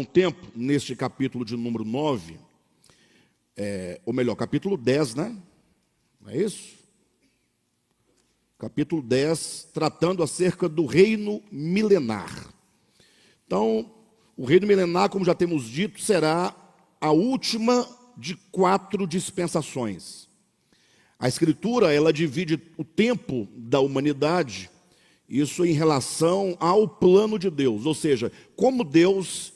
Um tempo, neste capítulo de número 9, ou melhor, capítulo 10, né? Não é isso? Capítulo 10, tratando acerca do reino milenar. Então, o reino milenar, como já temos dito, será a última de 4 dispensações. A Escritura, ela divide o tempo da humanidade, isso em relação ao plano de Deus, ou seja, como Deus,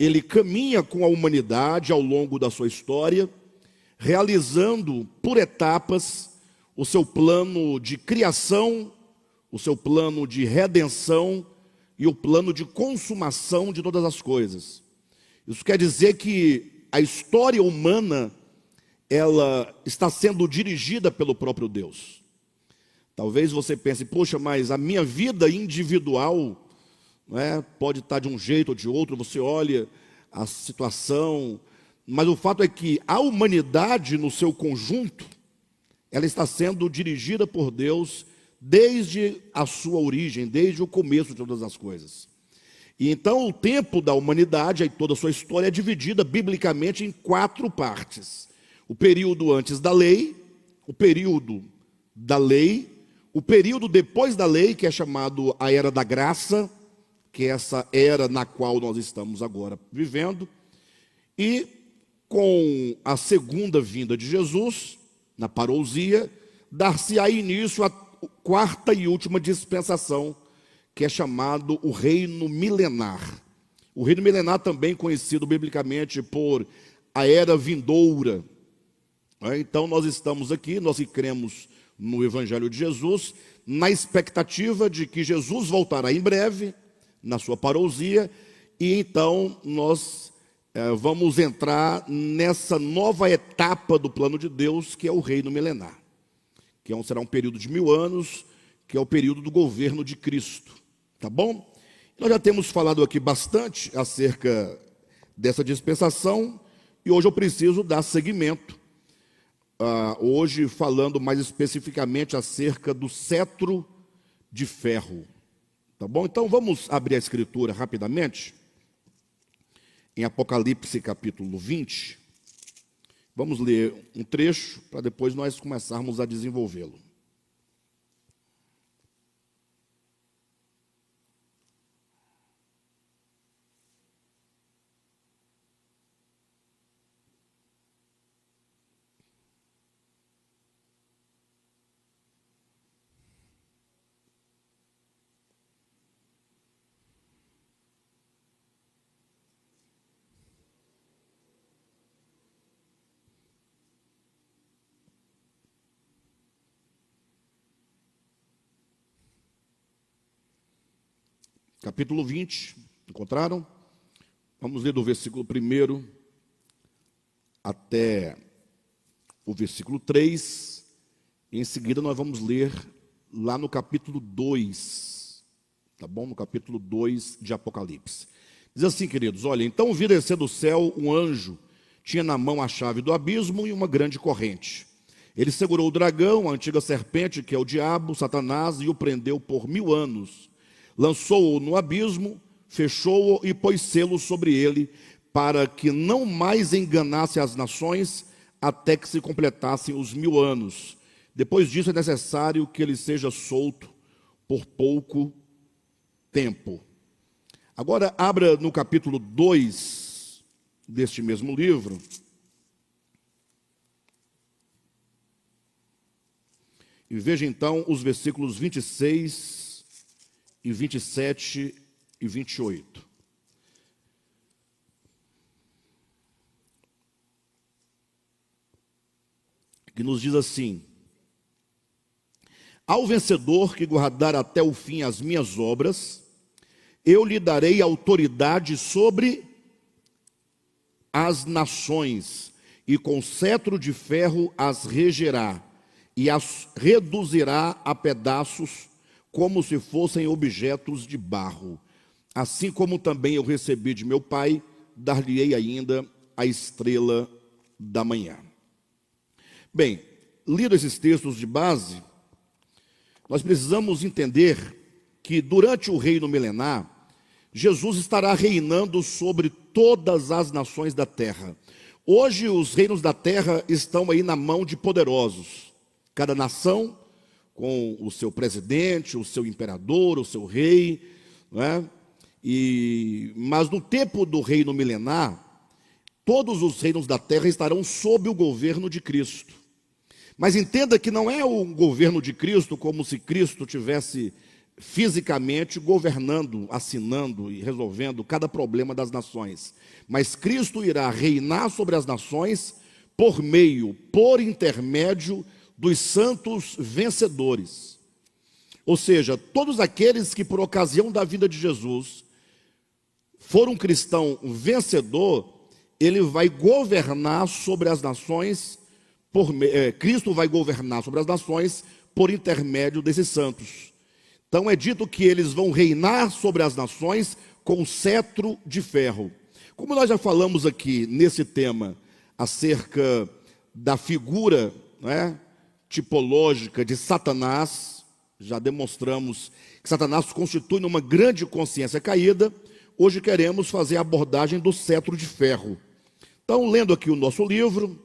ele caminha com a humanidade ao longo da sua história, realizando por etapas o seu plano de criação, o seu plano de redenção e o plano de consumação de todas as coisas. Isso quer dizer que a história humana, ela está sendo dirigida pelo próprio Deus. Talvez você pense, poxa, mas a minha vida individual, pode estar de um jeito ou de outro, você olha a situação, mas o fato é que a humanidade no seu conjunto, ela está sendo dirigida por Deus desde a sua origem, desde o começo de todas as coisas. E então o tempo da humanidade, e toda a sua história, é dividida biblicamente em 4 partes. O período antes da lei, o período da lei, o período depois da lei, que é chamado a Era da Graça, que é essa era na qual nós estamos agora vivendo, e com a segunda vinda de Jesus, na parousia, dar-se-á início à 4ª e última dispensação, que é chamado o reino milenar. O reino milenar também conhecido biblicamente por a era vindoura. Então nós estamos aqui, nós que cremos no Evangelho de Jesus, na expectativa de que Jesus voltará em breve, na sua parousia, e então nós vamos entrar nessa nova etapa do plano de Deus, que é o reino milenar, que será um período de 1000 anos, que é o período do governo de Cristo, tá bom? Nós já temos falado aqui bastante acerca dessa dispensação, e hoje eu preciso dar seguimento, hoje falando mais especificamente acerca do cetro de ferro, tá bom? Então vamos abrir a Escritura rapidamente, em Apocalipse capítulo 20, vamos ler um trecho, para depois nós começarmos a desenvolvê-lo. Capítulo 20, encontraram? Vamos ler do versículo 1 até o versículo 3. E em seguida nós vamos ler lá no capítulo 2, tá bom? No capítulo 2 de Apocalipse. Diz assim, queridos, olha, então vi descer do céu um anjo, tinha na mão a chave do abismo e uma grande corrente. Ele segurou o dragão, a antiga serpente, que é o diabo, Satanás, e o prendeu por 1000 anos. Lançou-o no abismo, fechou-o e pôs selo sobre ele, para que não mais enganasse as nações, até que se completassem os 1000 anos. Depois disso é necessário que ele seja solto por pouco tempo. Agora abra no capítulo 2 deste mesmo livro. E veja então os versículos 26 e 27 e 28. Que nos diz assim: ao vencedor que guardar até o fim as minhas obras, eu lhe darei autoridade sobre as nações, e com cetro de ferro as regerá, e as reduzirá a pedaços, como se fossem objetos de barro. Assim como também eu recebi de meu Pai, dar-lhe-ei ainda a estrela da manhã. Bem, lido esses textos de base, nós precisamos entender que durante o reino milenar, Jesus estará reinando sobre todas as nações da terra. Hoje os reinos da terra estão aí na mão de poderosos. Cada nação com o seu presidente, o seu imperador, o seu rei, não é? Mas no tempo do reino milenar, todos os reinos da terra estarão sob o governo de Cristo. Mas entenda que não é o governo de Cristo como se Cristo tivesse fisicamente governando, assinando e resolvendo cada problema das nações. Mas Cristo irá reinar sobre as nações por intermédio dos santos vencedores. Ou seja, todos aqueles que por ocasião da vida de Jesus foram um cristão vencedor, ele vai governar sobre as nações, Cristo vai governar sobre as nações por intermédio desses santos. Então é dito que eles vão reinar sobre as nações com cetro de ferro. Como nós já falamos aqui nesse tema acerca da figura, tipológica de Satanás, já demonstramos que Satanás constitui uma grande consciência caída. Hoje queremos fazer a abordagem do cetro de ferro. Então, lendo aqui o nosso livro,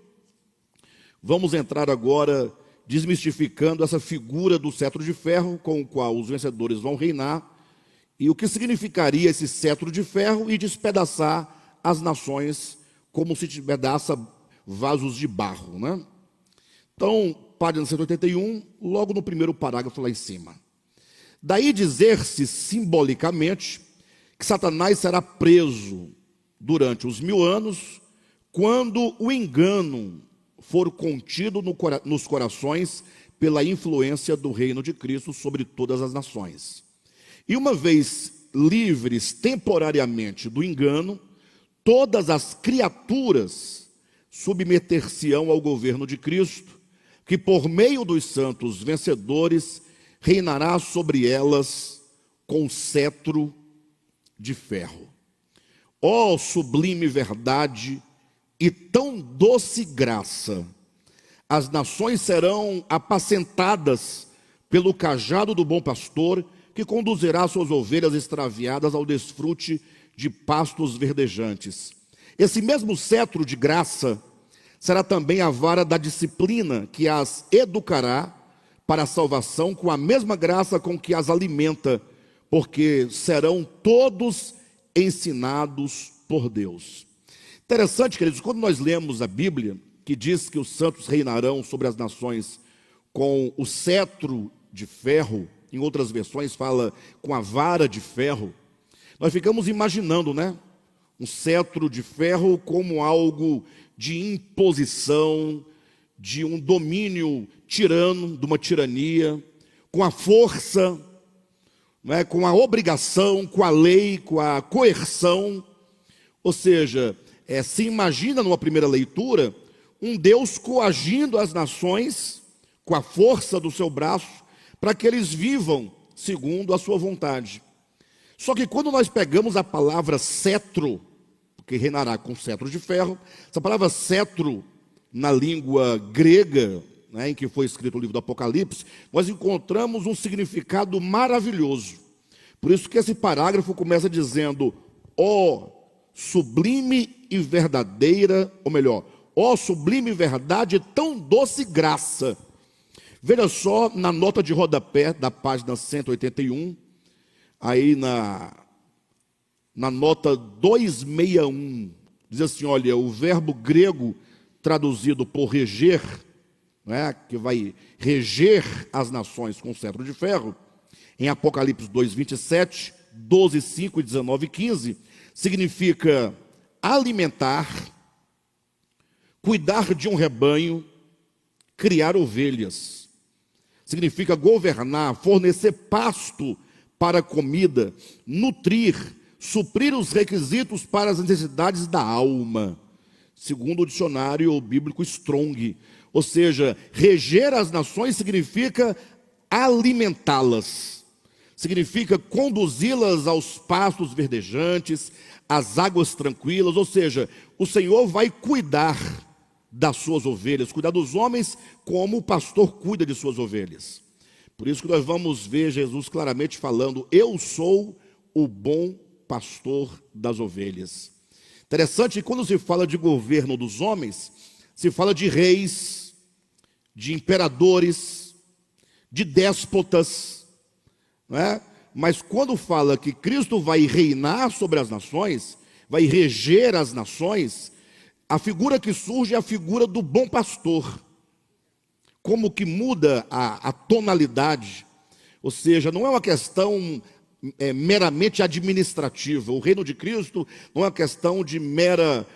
vamos entrar agora desmistificando essa figura do cetro de ferro com o qual os vencedores vão reinar e o que significaria esse cetro de ferro e despedaçar as nações como se despedaça vasos de barro, né? Então, página 181, logo no primeiro parágrafo lá em cima. Daí dizer-se simbolicamente que Satanás será preso durante os 1000 anos, quando o engano for contido nos corações pela influência do reino de Cristo sobre todas as nações. E uma vez livres temporariamente do engano, todas as criaturas submeter-se-ão ao governo de Cristo, que por meio dos santos vencedores reinará sobre elas com cetro de ferro. Ó sublime verdade e tão doce graça! As nações serão apacentadas pelo cajado do bom pastor, que conduzirá suas ovelhas extraviadas ao desfrute de pastos verdejantes. Esse mesmo cetro de graça será também a vara da disciplina, que as educará para a salvação com a mesma graça com que as alimenta, porque serão todos ensinados por Deus. Interessante, queridos, quando nós lemos a Bíblia, que diz que os santos reinarão sobre as nações com o cetro de ferro, em outras versões fala com a vara de ferro, nós ficamos imaginando, um cetro de ferro como algo de imposição, de um domínio tirano, de uma tirania, com a força, com a obrigação, com a lei, com a coerção. Ou seja, se imagina numa primeira leitura um Deus coagindo as nações com a força do seu braço para que eles vivam segundo a sua vontade. Só que quando nós pegamos a palavra cetro, que reinará com cetro de ferro, essa palavra cetro na língua grega, em que foi escrito o livro do Apocalipse, nós encontramos um significado maravilhoso. Por isso que esse parágrafo começa dizendo: ó sublime e verdadeira, ou melhor, ó sublime verdade, tão doce graça. Veja só na nota de rodapé da página 181, aí na nota 261, diz assim, olha, o verbo grego traduzido por reger, que vai reger as nações com cetro de ferro, em Apocalipse 2:27, 12:5 e 19:15, significa alimentar, cuidar de um rebanho, criar ovelhas. Significa governar, fornecer pasto para a comida, nutrir, suprir os requisitos para as necessidades da alma, segundo o dicionário bíblico Strong. Ou seja, reger as nações significa alimentá-las, significa conduzi-las aos pastos verdejantes, às águas tranquilas. Ou seja, o Senhor vai cuidar das suas ovelhas, cuidar dos homens como o pastor cuida de suas ovelhas. Por isso que nós vamos ver Jesus claramente falando: eu sou o bom pastor das ovelhas. Interessante que quando se fala de governo dos homens, se fala de reis, de imperadores, de déspotas, não é? Mas quando fala que Cristo vai reinar sobre as nações, vai reger as nações, a figura que surge é a figura do bom pastor. Como que muda a tonalidade, ou seja, não é uma questão meramente administrativa. O reino de Cristo não é uma questão de mera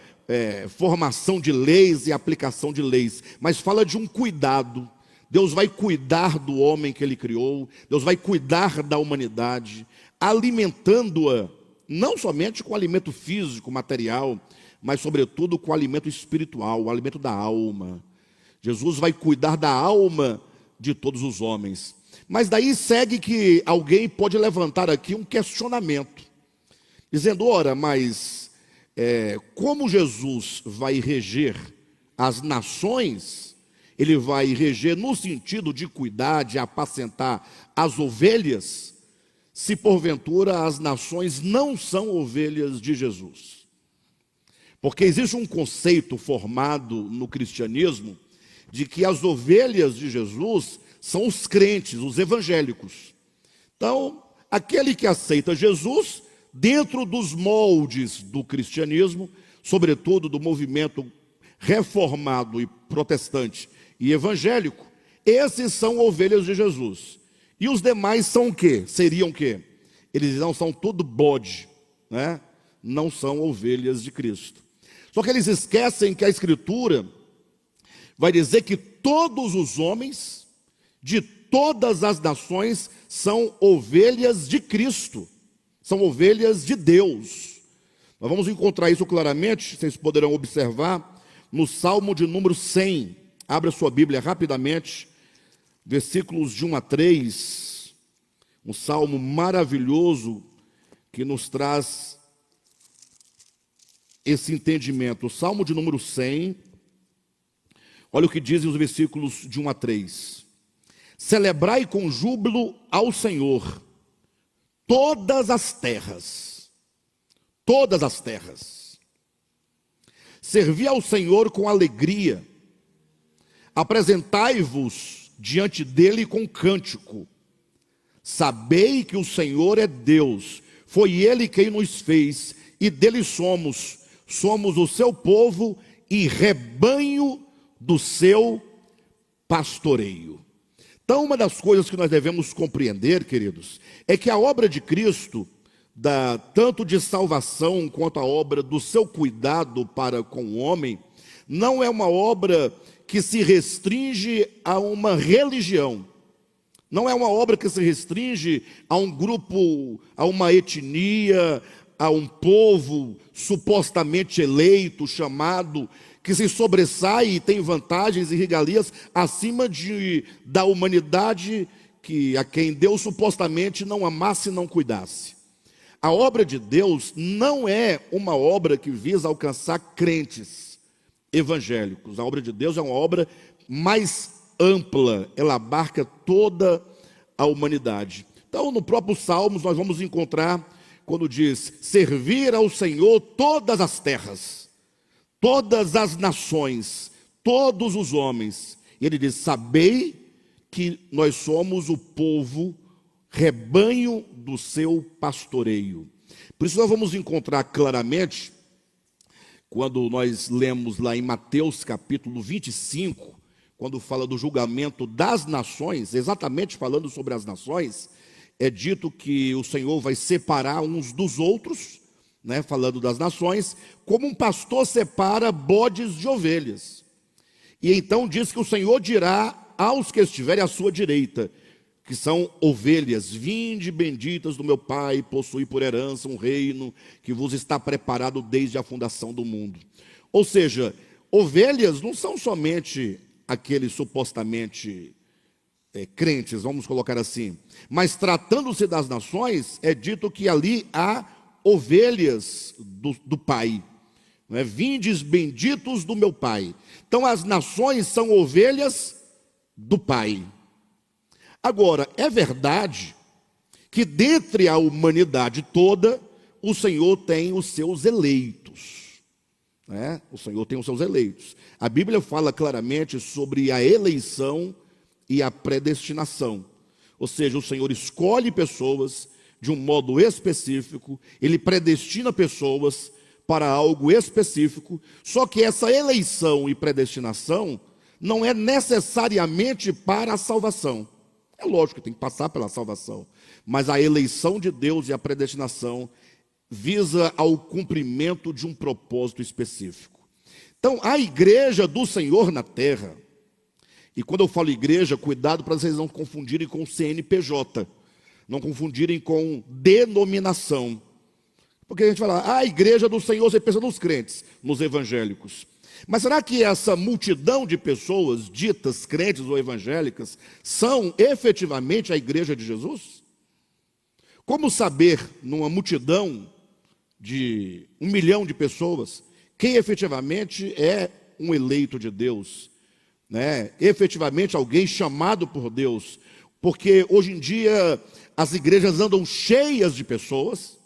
formação de leis e aplicação de leis, mas fala de um cuidado. Deus vai cuidar do homem que Ele criou, Deus vai cuidar da humanidade, alimentando-a, não somente com alimento físico, material, mas sobretudo com alimento espiritual, o alimento da alma. Jesus vai cuidar da alma de todos os homens. Mas daí segue que alguém pode levantar aqui um questionamento, dizendo, ora, mas como Jesus vai reger as nações? Ele vai reger no sentido de cuidar, de apacentar as ovelhas, se porventura as nações não são ovelhas de Jesus. Porque existe um conceito formado no cristianismo de que as ovelhas de Jesus são os crentes, os evangélicos. Então, aquele que aceita Jesus, dentro dos moldes do cristianismo, sobretudo do movimento reformado e protestante e evangélico, esses são ovelhas de Jesus. E os demais são o quê? Seriam o quê? Eles não são tudo bode, né? Não são ovelhas de Cristo. Só que eles esquecem que a Escritura vai dizer que todos os homens, de todas as nações, são ovelhas de Cristo, são ovelhas de Deus. Nós vamos encontrar isso claramente, vocês poderão observar, no Salmo de número 100. Abra sua Bíblia rapidamente, versículos de 1 a 3, um salmo maravilhoso que nos traz esse entendimento. O Salmo de número 100, olha o que dizem os versículos de 1 a 3. Celebrai com júbilo ao Senhor todas as terras, todas as terras. Servi ao Senhor com alegria, apresentai-vos diante dele com cântico. Sabei que o Senhor é Deus, foi ele quem nos fez, e dele somos o seu povo e rebanho do seu pastoreio. Então, uma das coisas que nós devemos compreender, queridos, é que a obra de Cristo, tanto de salvação quanto a obra do seu cuidado para com o homem, não é uma obra que se restringe a uma religião, não é uma obra que se restringe a um grupo, a uma etnia, a um povo supostamente eleito, chamado, que se sobressai e tem vantagens e regalias acima da humanidade a quem Deus supostamente não amasse e não cuidasse. A obra de Deus não é uma obra que visa alcançar crentes evangélicos. A obra de Deus é uma obra mais ampla, ela abarca toda a humanidade. Então, no próprio Salmos, nós vamos encontrar, quando diz, servir ao Senhor todas as terras, todas as nações, todos os homens. E ele diz, sabei que nós somos o povo, rebanho do seu pastoreio. Por isso nós vamos encontrar claramente, quando nós lemos lá em Mateus capítulo 25, quando fala do julgamento das nações, exatamente falando sobre as nações, é dito que o Senhor vai separar uns dos outros, né, falando das nações, como um pastor separa bodes de ovelhas. E então diz que o Senhor dirá aos que estiverem à sua direita, que são ovelhas, vinde benditas do meu Pai, possui por herança um reino que vos está preparado desde a fundação do mundo. Ou seja, ovelhas não são somente aqueles supostamente crentes, vamos colocar assim, mas tratando-se das nações, é dito que ali há ovelhas do Pai, não é? Vindes benditos do meu Pai. Então as nações são ovelhas do Pai. Agora, é verdade que dentre a humanidade toda, o Senhor tem os seus eleitos, né? O Senhor tem os seus eleitos. A Bíblia fala claramente sobre a eleição e a predestinação. Ou seja, o Senhor escolhe pessoas de um modo específico, Ele predestina pessoas para algo específico, só que essa eleição e predestinação não é necessariamente para a salvação. É lógico que tem que passar pela salvação, mas a eleição de Deus e a predestinação visa ao cumprimento de um propósito específico. Então, a igreja do Senhor na terra, e quando eu falo igreja, cuidado para vocês não confundirem com CNPJ, não confundirem com denominação. Porque a gente fala, a igreja do Senhor, você pensa nos crentes, nos evangélicos. Mas será que essa multidão de pessoas ditas crentes ou evangélicas são efetivamente a igreja de Jesus? Como saber, numa multidão de 1 milhão de pessoas, quem efetivamente é um eleito de Deus, né? Efetivamente alguém chamado por Deus? Porque hoje em dia as igrejas andam cheias de pessoas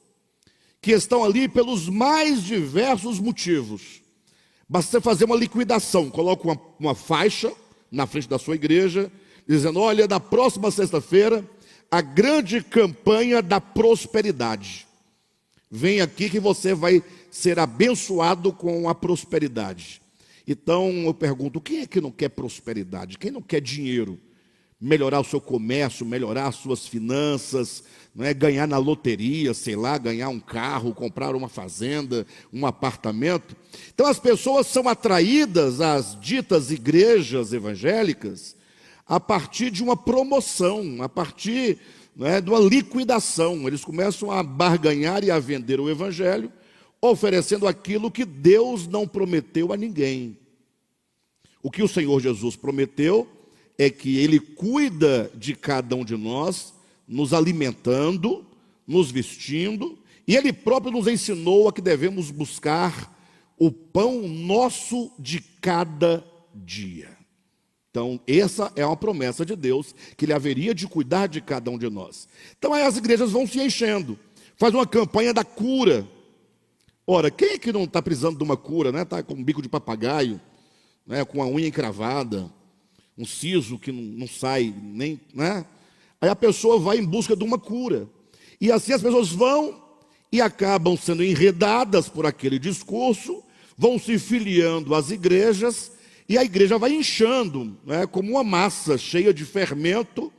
que estão ali pelos mais diversos motivos. Basta você fazer uma liquidação, coloca uma faixa na frente da sua igreja, dizendo, olha, na próxima sexta-feira, a grande campanha da prosperidade. Vem aqui que você vai ser abençoado com a prosperidade. Então eu pergunto, quem é que não quer prosperidade? Quem não quer dinheiro? Melhorar o seu comércio, melhorar as suas finanças, não é? Ganhar na loteria, sei lá, ganhar um carro, comprar uma fazenda, um apartamento. Então as pessoas são atraídas às ditas igrejas evangélicas a partir de uma promoção, a partir, não é, de uma liquidação. Eles começam a barganhar e a vender o evangelho, oferecendo aquilo que Deus não prometeu a ninguém. O que o Senhor Jesus prometeu é que Ele cuida de cada um de nós, nos alimentando, nos vestindo, e Ele próprio nos ensinou a que devemos buscar o pão nosso de cada dia. Então, essa é uma promessa de Deus, que Ele haveria de cuidar de cada um de nós. Então, aí as igrejas vão se enchendo, faz uma campanha da cura. Ora, quem é que não está precisando de uma cura, né? Está com um bico de papagaio, né? Com a unha encravada, um siso que não sai nem, né? Aí a pessoa vai em busca de uma cura. E assim as pessoas vão e acabam sendo enredadas por aquele discurso, vão se filiando às igrejas, e a igreja vai inchando, né? Como uma massa cheia de fermento.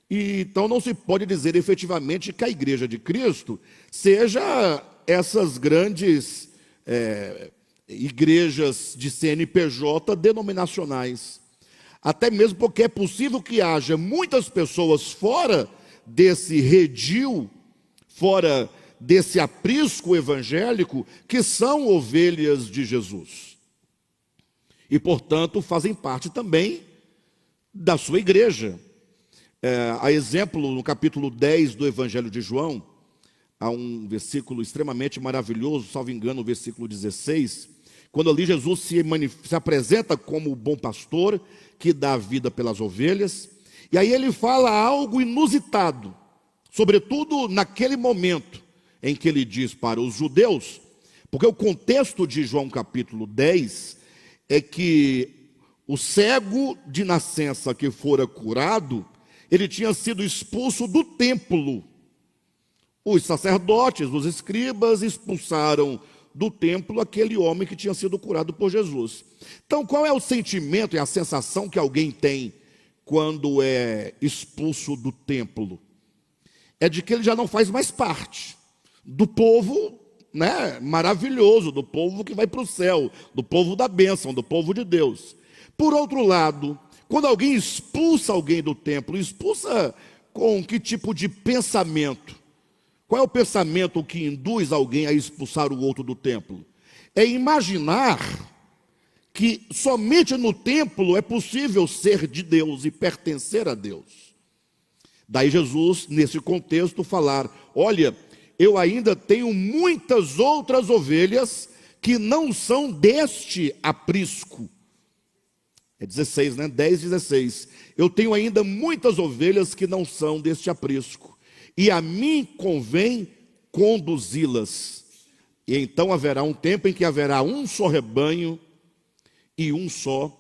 E então não se pode dizer efetivamente que a igreja de Cristo seja essas grandes igrejas de CNPJ denominacionais. Até mesmo porque é possível que haja muitas pessoas fora desse redil, fora desse aprisco evangélico, que são ovelhas de Jesus. E, portanto, fazem parte também da sua igreja. A exemplo, no capítulo 10 do Evangelho de João, há um versículo extremamente maravilhoso, salvo engano, o versículo 16, quando ali Jesus se apresenta como o bom pastor, que dá a vida pelas ovelhas, e aí ele fala algo inusitado, sobretudo naquele momento em que ele diz para os judeus, porque o contexto de João capítulo 10 é que o cego de nascença que fora curado, ele tinha sido expulso do templo. Os sacerdotes, os escribas expulsaram do templo aquele homem que tinha sido curado por Jesus. Então, qual é o sentimento e a sensação que alguém tem quando é expulso do templo? É de que ele já não faz mais parte do povo, né, maravilhoso, do povo que vai para o céu, do povo da bênção, do povo de Deus. Por outro lado, quando alguém expulsa alguém do templo, expulsa com que tipo de pensamento? Qual é o pensamento que induz alguém a expulsar o outro do templo? É imaginar que somente no templo é possível ser de Deus e pertencer a Deus. Daí Jesus, nesse contexto, falar, olha, eu ainda tenho muitas outras ovelhas que não são deste aprisco. É 16, né? 10, 16. Eu tenho ainda muitas ovelhas que não são deste aprisco. E a mim convém conduzi-las. E então haverá um tempo em que haverá um só rebanho e um só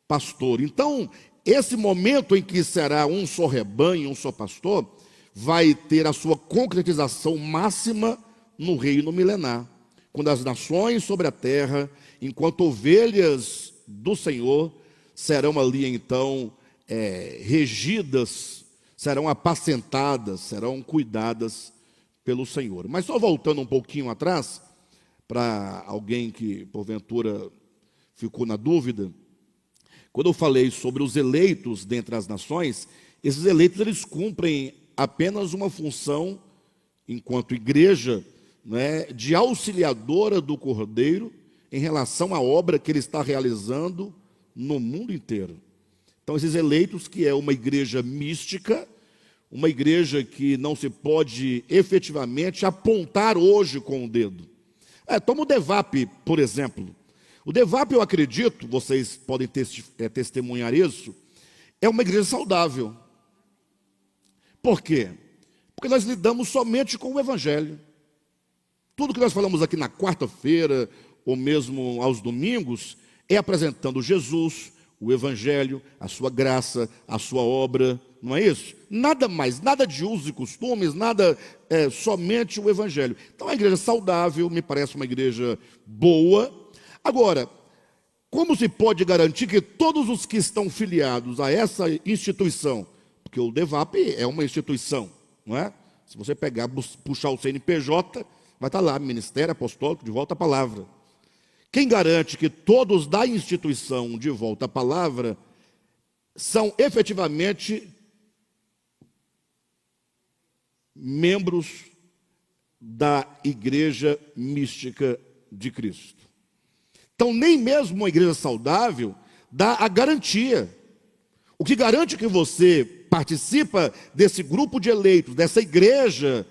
pastor. Então, esse momento em que será um só rebanho, um só pastor, vai ter a sua concretização máxima no reino milenar, quando as nações sobre a terra, enquanto ovelhas do Senhor, serão ali então regidas, serão apacentadas, serão cuidadas pelo Senhor. Mas só voltando um pouquinho atrás, para alguém que porventura ficou na dúvida, quando eu falei sobre os eleitos dentre as nações, esses eleitos eles cumprem apenas uma função, enquanto igreja, né, de auxiliadora do Cordeiro em relação à obra que ele está realizando no mundo inteiro. Então, esses eleitos, que é uma igreja mística, uma igreja que não se pode efetivamente apontar hoje com o dedo. Toma o DEVAP, por exemplo. O DEVAP, eu acredito, vocês podem testemunhar isso, é uma igreja saudável. Por quê? Porque nós lidamos somente com o Evangelho. Tudo que nós falamos aqui na quarta-feira, ou mesmo aos domingos, é apresentando Jesus, o Evangelho, a sua graça, a sua obra, não é isso? Nada mais, nada de usos e costumes, nada, somente o Evangelho. Então, a igreja saudável, me parece uma igreja boa. Agora, como se pode garantir que todos os que estão filiados a essa instituição, porque o DEVAP é uma instituição, não é? Se você pegar, puxar o CNPJ, vai estar lá, Ministério Apostólico de Volta à Palavra. Quem garante que todos da instituição de Volta à Palavra são efetivamente membros da Igreja Mística de Cristo? Então, nem mesmo uma igreja saudável dá a garantia. O que garante que você participa desse grupo de eleitos, dessa igreja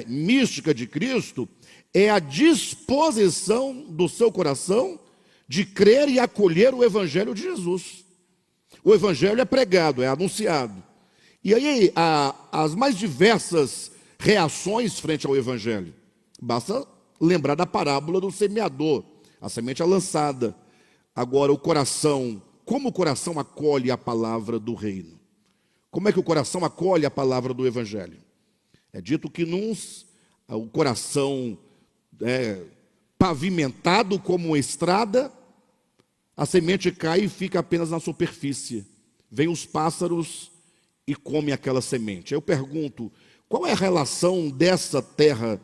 mística de Cristo, é a disposição do seu coração de crer e acolher o Evangelho de Jesus. O Evangelho é pregado, é anunciado. E aí, as mais diversas reações frente ao Evangelho. Basta lembrar da parábola do semeador. A semente é lançada. Agora, o coração, como o coração acolhe a palavra do reino? Como é que o coração acolhe a palavra do Evangelho? É dito que o coração pavimentado como uma estrada, a semente cai e fica apenas na superfície. Vêm os pássaros e comem aquela semente. Eu pergunto, qual é a relação dessa terra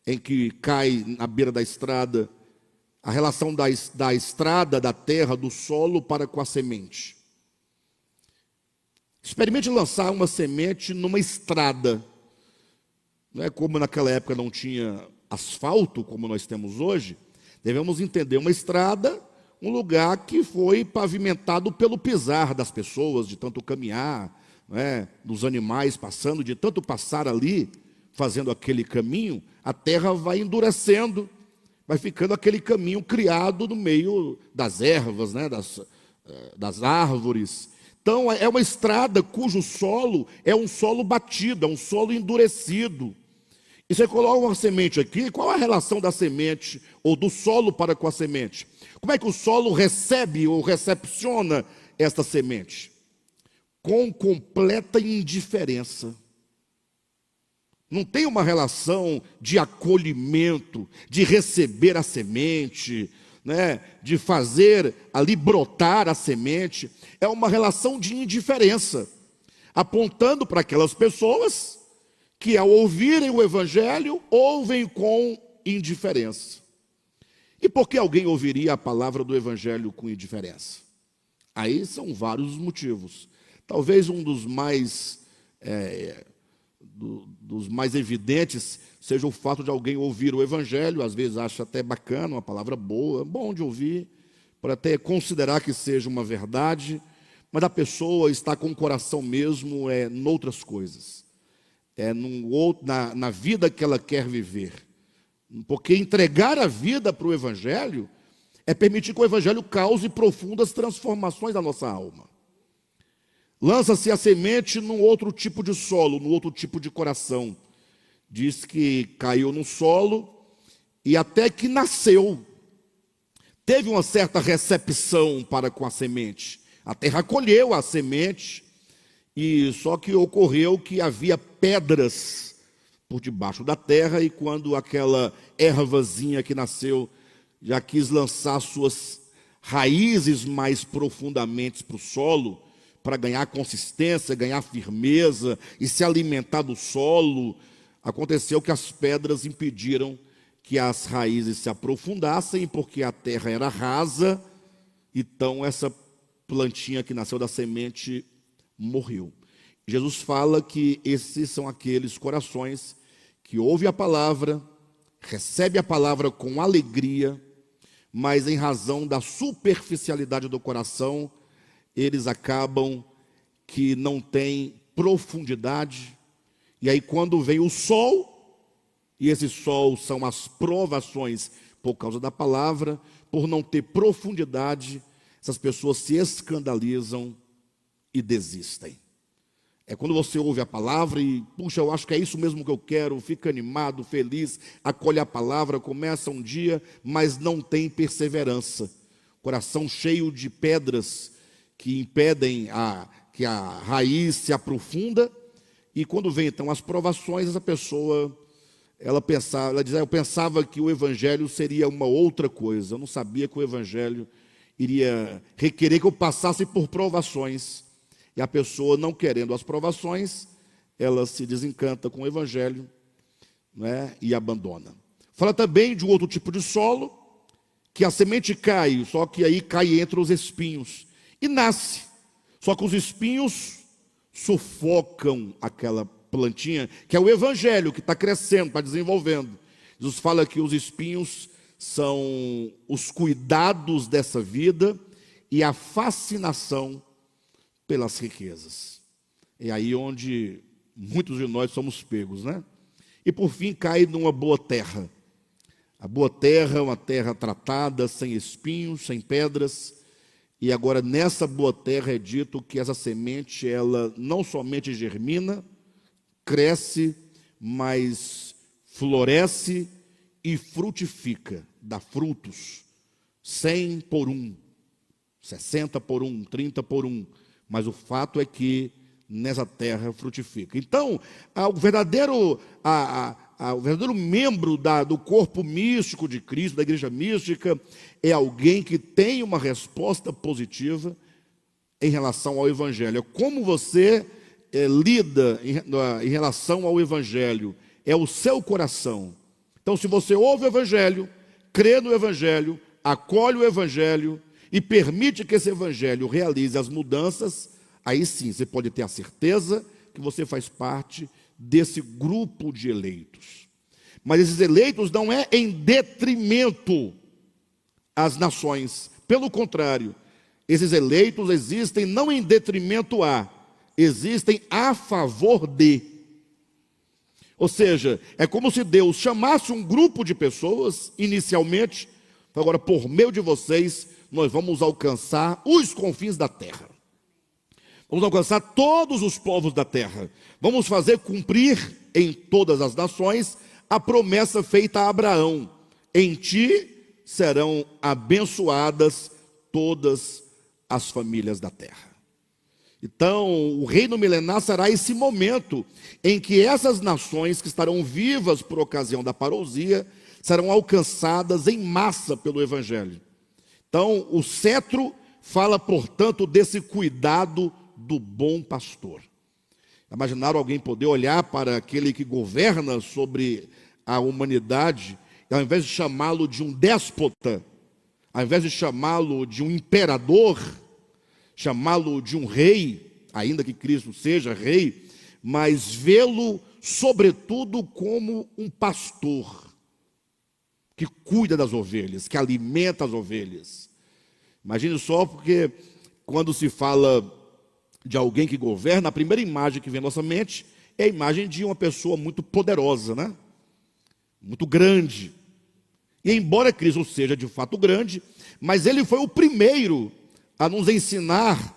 em que cai na beira da estrada, a relação da estrada, da terra, do solo para com a semente? Experimente lançar uma semente numa estrada. Não é como naquela época não tinha asfalto, como nós temos hoje. Devemos entender uma estrada, um lugar que foi pavimentado pelo pisar das pessoas, de tanto caminhar, dos animais passando, de tanto passar ali, fazendo aquele caminho, a terra vai endurecendo, vai ficando aquele caminho criado no meio das ervas, das árvores. Então, é uma estrada cujo solo é um solo batido, é um solo endurecido. E você coloca uma semente aqui, qual a relação da semente, ou do solo para com a semente? Como é que o solo recebe ou recepciona esta semente? Com completa indiferença. Não tem uma relação de acolhimento, de receber a semente, de fazer ali brotar a semente. É uma relação de indiferença, apontando para aquelas pessoas que, ao ouvirem o Evangelho, ouvem com indiferença. E por que alguém ouviria a palavra do Evangelho com indiferença? Aí são vários os motivos. Talvez um dos mais evidentes seja o fato de alguém ouvir o Evangelho, às vezes acha até bacana, uma palavra boa, bom de ouvir, para até considerar que seja uma verdade, mas a pessoa está com o coração mesmo noutras coisas, na vida que ela quer viver. Porque entregar a vida para o Evangelho é permitir que o Evangelho cause profundas transformações na nossa alma. Lança-se a semente num outro tipo de solo, num outro tipo de coração, Diz que caiu no solo e até que nasceu. Teve uma certa recepção para com a semente. A terra acolheu a semente, e só que ocorreu que havia pedras por debaixo da terra, e quando aquela ervazinha que nasceu já quis lançar suas raízes mais profundamente para o solo, para ganhar consistência, ganhar firmeza e se alimentar do solo, aconteceu que as pedras impediram que as raízes se aprofundassem, porque a terra era rasa, então essa plantinha que nasceu da semente morreu. Jesus fala que esses são aqueles corações que ouvem a palavra, recebem a palavra com alegria, mas em razão da superficialidade do coração, eles acabam que não têm profundidade. E aí quando vem o sol, e esse sol são as provações por causa da palavra, por não ter profundidade, essas pessoas se escandalizam e desistem. É quando você ouve a palavra e, puxa, eu acho que é isso mesmo que eu quero, fica animado, feliz, acolhe a palavra, começa um dia, mas não tem perseverança. Coração cheio de pedras que impedem que a raiz se aprofunda, e quando vem então as provações, essa pessoa, ela diz, eu pensava que o evangelho seria uma outra coisa, eu não sabia que o evangelho iria requerer que eu passasse por provações. E a pessoa, não querendo as provações, ela se desencanta com o evangelho, né, e abandona. Fala também de um outro tipo de solo, que a semente cai, só que aí cai entre os espinhos, e nasce. Só que os espinhos sufocam aquela plantinha, que é o evangelho, que está crescendo, está desenvolvendo. Jesus fala que os espinhos são os cuidados dessa vida e a fascinação pelas riquezas. É aí onde muitos de nós somos pegos, né? E por fim cai numa boa terra. A boa terra é uma terra tratada, sem espinhos, sem pedras. E agora nessa boa terra é dito que essa semente, ela não somente germina, cresce, mas floresce e frutifica, dá frutos, 100 por 1, 60 por 1, 30 por 1. Mas o fato é que nessa terra frutifica. Então, o verdadeiro membro do corpo místico de Cristo, da igreja mística, é alguém que tem uma resposta positiva em relação ao evangelho. Como você lida em relação ao evangelho, é o seu coração. Então, se você ouve o evangelho, crê no evangelho, acolhe o evangelho e permite que esse evangelho realize as mudanças, aí sim você pode ter a certeza que você faz parte desse grupo de eleitos. Mas esses eleitos não é em detrimento às nações. Pelo contrário, esses eleitos existem não em detrimento existem a favor de. Ou seja, é como se Deus chamasse um grupo de pessoas, inicialmente, agora por meio de vocês, nós vamos alcançar os confins da terra. Vamos alcançar todos os povos da terra. Vamos fazer cumprir em todas as nações a promessa feita a Abraão. Em ti serão abençoadas todas as famílias da terra. Então, o reino milenar será esse momento em que essas nações que estarão vivas por ocasião da parousia serão alcançadas em massa pelo evangelho. Então, o cetro fala, portanto, desse cuidado do bom pastor. Imaginaram alguém poder olhar para aquele que governa sobre a humanidade, e ao invés de chamá-lo de um déspota, ao invés de chamá-lo de um imperador, chamá-lo de um rei, ainda que Cristo seja rei, mas vê-lo, sobretudo, como um pastor que cuida das ovelhas, que alimenta as ovelhas. Imagine só, porque quando se fala de alguém que governa, a primeira imagem que vem à nossa mente é a imagem de uma pessoa muito poderosa, né? Muito grande. E embora Cristo seja de fato grande, mas ele foi o primeiro a nos ensinar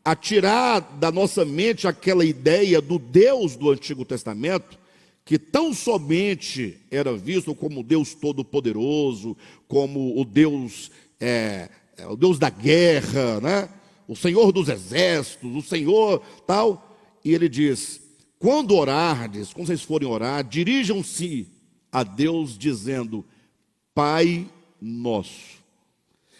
a tirar da nossa mente aquela ideia do Deus do Antigo Testamento, que tão somente era visto como Deus Todo-Poderoso, como o Deus da guerra, né? O Senhor dos exércitos, o Senhor tal. E ele diz: quando orardes, quando vocês forem orar, dirijam-se a Deus dizendo: Pai nosso.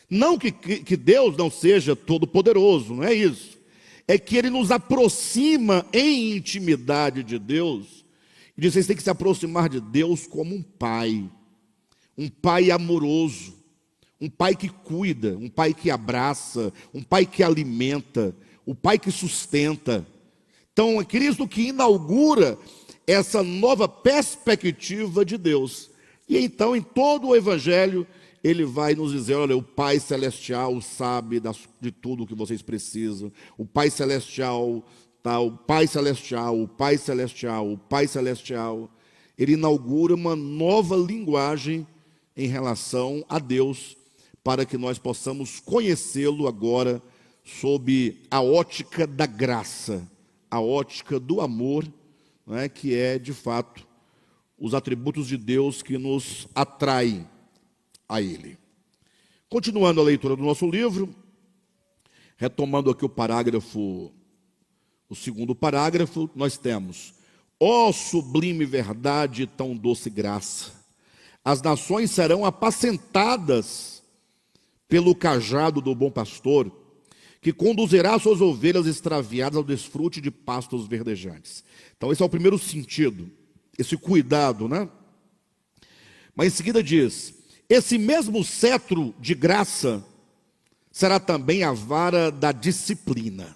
Não que Deus não seja todo-poderoso, não é isso. É que Ele nos aproxima em intimidade de Deus. E diz: vocês têm que se aproximar de Deus como um pai amoroso, um pai que cuida, um pai que abraça, um pai que alimenta, um pai que sustenta. Então é Cristo que inaugura essa nova perspectiva de Deus. E então, em todo o Evangelho, ele vai nos dizer: olha, o Pai Celestial sabe de tudo o que vocês precisam. O Pai Celestial, tá, o Pai Celestial, o Pai Celestial, o Pai Celestial. Ele inaugura uma nova linguagem em relação a Deus, para que nós possamos conhecê-lo agora sob a ótica da graça, a ótica do amor, né, que é, de fato, os atributos de Deus que nos atraem a Ele. Continuando a leitura do nosso livro, retomando aqui o segundo parágrafo, nós temos: ó sublime verdade, tão doce graça, as nações serão apacentadas pelo cajado do bom pastor, que conduzirá suas ovelhas extraviadas ao desfrute de pastos verdejantes. Então esse é o primeiro sentido, esse cuidado, né? Mas em seguida diz: esse mesmo cetro de graça será também a vara da disciplina.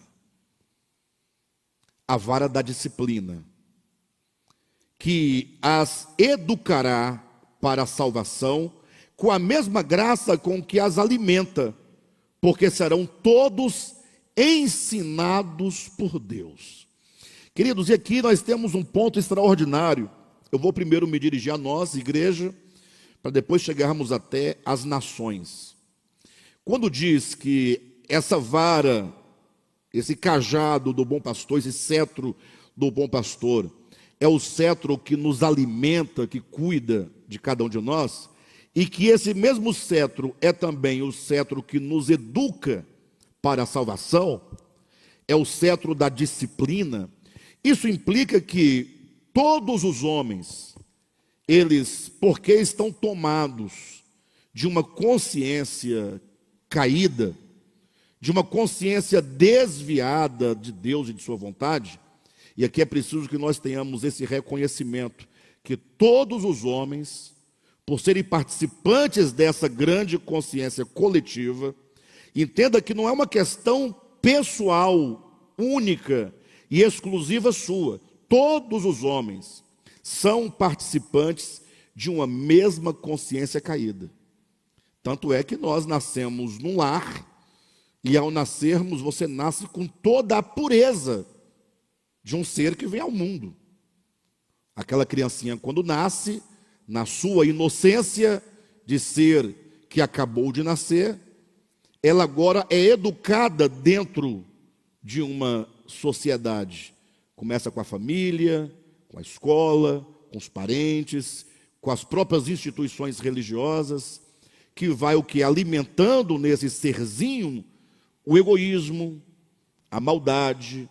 A vara da disciplina, que as educará para a salvação, com a mesma graça com que as alimenta, porque serão todos ensinados por Deus. Queridos, e aqui nós temos um ponto extraordinário. Eu vou primeiro me dirigir a nós, igreja, para depois chegarmos até as nações. Quando diz que essa vara, esse cajado do bom pastor, esse cetro do bom pastor, é o cetro que nos alimenta, que cuida de cada um de nós, e que esse mesmo cetro é também o cetro que nos educa para a salvação, é o cetro da disciplina. Isso implica que todos os homens, eles, porque estão tomados de uma consciência caída, de uma consciência desviada de Deus e de sua vontade, e aqui é preciso que nós tenhamos esse reconhecimento, que todos os homens, por serem participantes dessa grande consciência coletiva, entenda que não é uma questão pessoal, única e exclusiva sua. Todos os homens são participantes de uma mesma consciência caída. Tanto é que nós nascemos num lar, e ao nascermos, você nasce com toda a pureza de um ser que vem ao mundo. Aquela criancinha, quando nasce, na sua inocência de ser que acabou de nascer, ela agora é educada dentro de uma sociedade. Começa com a família, com a escola, com os parentes, com as próprias instituições religiosas, que vai o que? Alimentando nesse serzinho o egoísmo, a maldade,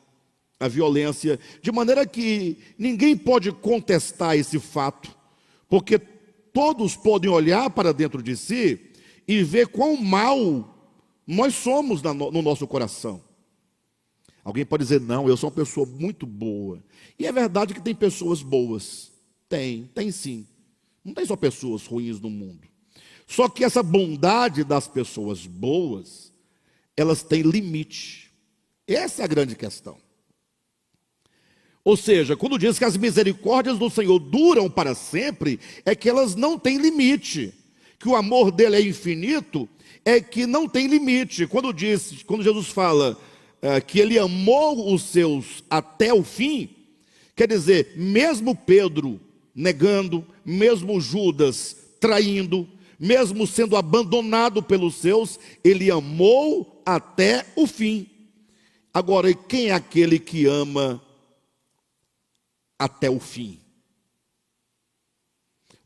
a violência, de maneira que ninguém pode contestar esse fato, porque todos podem olhar para dentro de si e ver quão mal nós somos no nosso coração. Alguém pode dizer: não, eu sou uma pessoa muito boa. E é verdade que tem pessoas boas. Tem sim. Não tem só pessoas ruins no mundo. Só que essa bondade das pessoas boas, elas têm limite. Essa é a grande questão. Ou seja, quando diz que as misericórdias do Senhor duram para sempre, é que elas não têm limite. Que o amor dele é infinito, é que não tem limite. Quando Jesus fala que ele amou os seus até o fim, quer dizer, mesmo Pedro negando, mesmo Judas traindo, mesmo sendo abandonado pelos seus, ele amou até o fim. Agora, quem é aquele que ama até o fim?